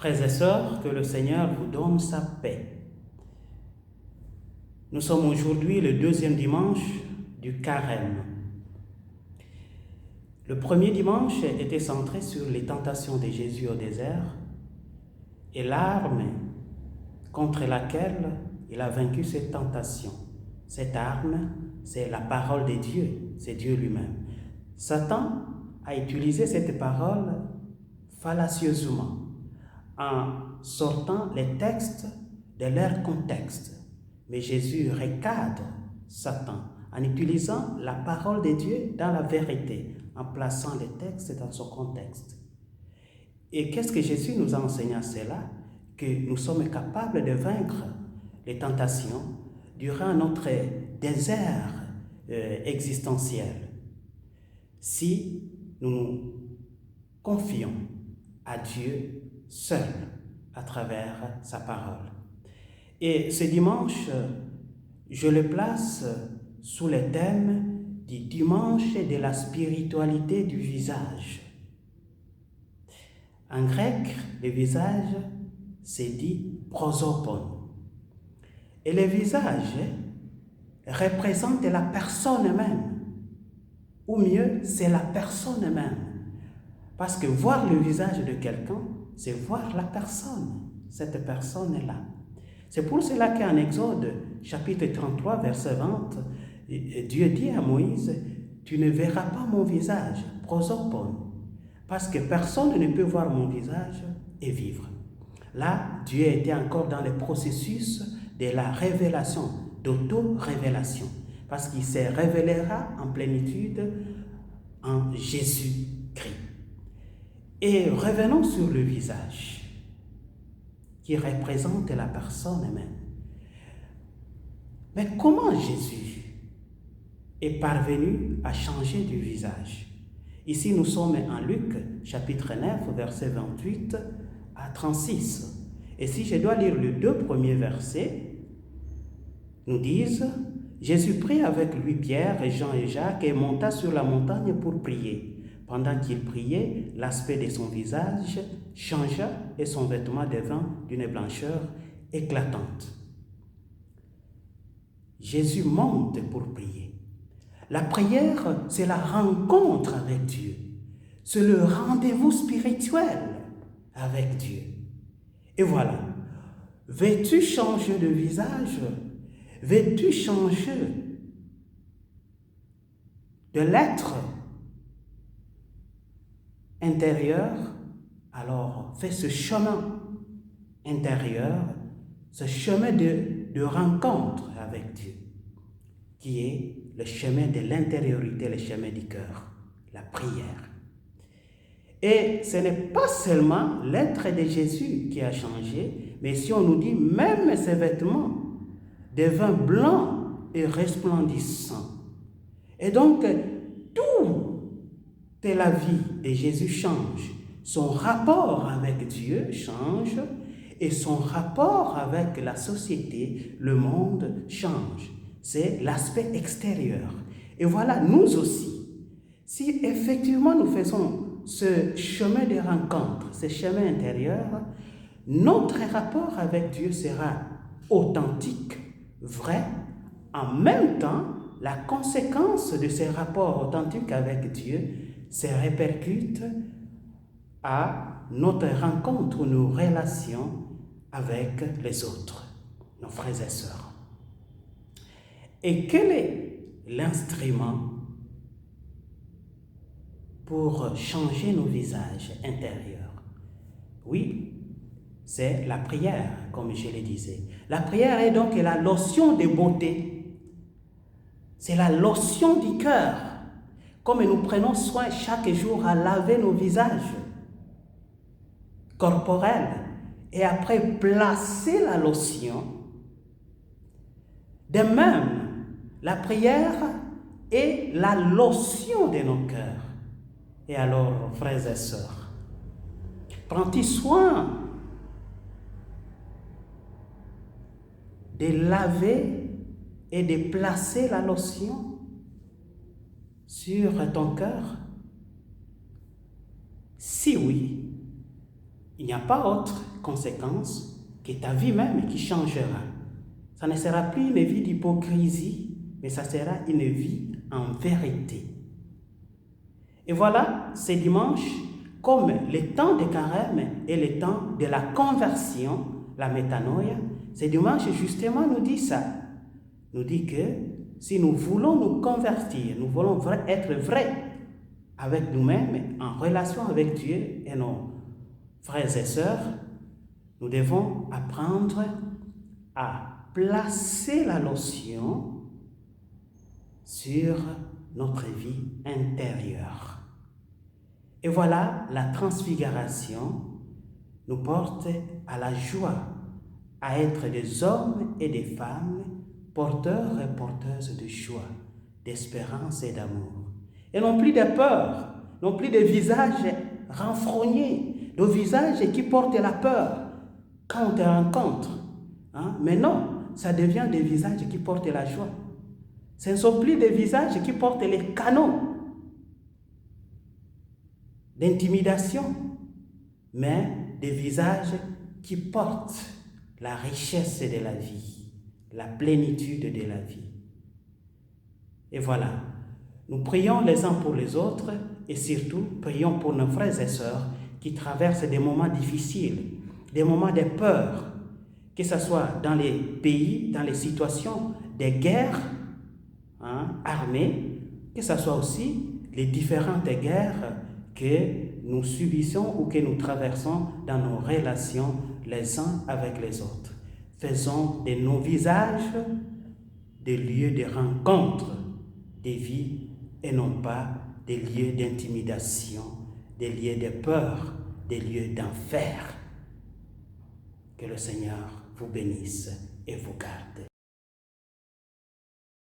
Frères et sœurs, que le Seigneur vous donne sa paix. Nous sommes aujourd'hui le deuxième dimanche du Carême. Le premier dimanche était centré sur les tentations de Jésus au désert et l'arme contre laquelle il a vaincu ces tentations. Cette arme, c'est la parole de Dieu, c'est Dieu lui-même. Satan a utilisé cette parole fallacieusement en sortant les textes de leur contexte. Mais Jésus recadre Satan en utilisant la parole de Dieu dans la vérité, en plaçant les textes dans son contexte. Et qu'est-ce que Jésus nous a enseigné à cela? Que nous sommes capables de vaincre les tentations durant notre désert existentiel si nous nous confions à Dieu seul à travers sa parole. Et ce dimanche, je le place sous le thème du dimanche de la spiritualité du visage. En grec, le visage, c'est dit prosopon. Et le visage représente la personne même. Ou mieux, c'est la personne même. Parce que voir le visage de quelqu'un, c'est voir la personne, cette personne-là. C'est pour cela qu'en Exode, chapitre 33, verset 20, Dieu dit à Moïse, « Tu ne verras pas mon visage, prosopon, parce que personne ne peut voir mon visage et vivre. » Là, Dieu était encore dans le processus de la révélation, d'auto-révélation, parce qu'il se révélera en plénitude en Jésus-Christ. Et revenons sur le visage, qui représente la personne même. Mais comment Jésus est parvenu à changer du visage? Ici, nous sommes en Luc, chapitre 9, versets 28 à 36. Et si je dois lire les deux premiers versets, nous disent « Jésus prit avec lui Pierre et Jean et Jacques et monta sur la montagne pour prier. Pendant qu'il priait, l'aspect de son visage changea et son vêtement devint d'une blancheur éclatante. » Jésus monte pour prier. La prière, c'est la rencontre avec Dieu. C'est le rendez-vous spirituel avec Dieu. Et voilà, veux-tu changer de visage? Veux-tu changer de l'être intérieur? Alors, fais ce chemin intérieur, ce chemin de rencontre avec Dieu, qui est le chemin de l'intériorité, le chemin du cœur, la prière. Et ce n'est pas seulement l'être de Jésus qui a changé, mais si on nous dit même ses vêtements deviennent blancs et resplendissants. Et donc, toute la vie de Jésus change. Son rapport avec Dieu change et son rapport avec la société, le monde change. C'est l'aspect extérieur. Et voilà, nous aussi, si effectivement nous faisons ce chemin de rencontre, ce chemin intérieur, notre rapport avec Dieu sera authentique, vrai. En même temps, la conséquence de ces rapports authentiques avec Dieu se répercute à notre rencontre ou nos relations avec les autres, nos frères et sœurs. Et quel est l'instrument pour changer nos visages intérieurs? Oui, c'est la prière, comme je le disais. La prière est donc la lotion de beauté. C'est la lotion du cœur. Comme nous prenons soin chaque jour à laver nos visages corporels et après placer la lotion. De même, la prière est la lotion de nos cœurs. Et alors, frères et sœurs, prends-tu soin de laver et de placer la lotion sur ton cœur? Si oui, il n'y a pas autre conséquence que ta vie même qui changera. Ça ne sera plus une vie d'hypocrisie, mais ça sera une vie en vérité. Et voilà, ce dimanche, comme le temps de carême et le temps de la conversion, la métanoïa, ce dimanche justement nous dit ça. Nous dit que si nous voulons nous convertir, nous voulons être vrais avec nous-mêmes, en relation avec Dieu et nos frères et sœurs, nous devons apprendre à placer la lotion sur notre vie intérieure. Et voilà, la transfiguration nous porte à la joie, à être des hommes et des femmes porteurs et porteuses de joie, d'espérance et d'amour. Et non plus de peur, non plus de visages renfrognés, de visages qui portent la peur quand on te rencontre. Mais non, ça devient des visages qui portent la joie. Ce ne sont plus des visages qui portent les canons d'intimidation, mais des visages qui portent la richesse de la vie, la plénitude de la vie. Et voilà, nous prions les uns pour les autres et surtout prions pour nos frères et sœurs qui traversent des moments difficiles, des moments de peur, que ce soit dans les pays, dans les situations de guerre armée, que ce soit aussi les différentes guerres que nous subissons ou que nous traversons dans nos relations les uns avec les autres. Faisons de nos visages des lieux de rencontre des vies et non pas des lieux d'intimidation, des lieux de peur, des lieux d'enfer. Que le Seigneur vous bénisse et vous garde.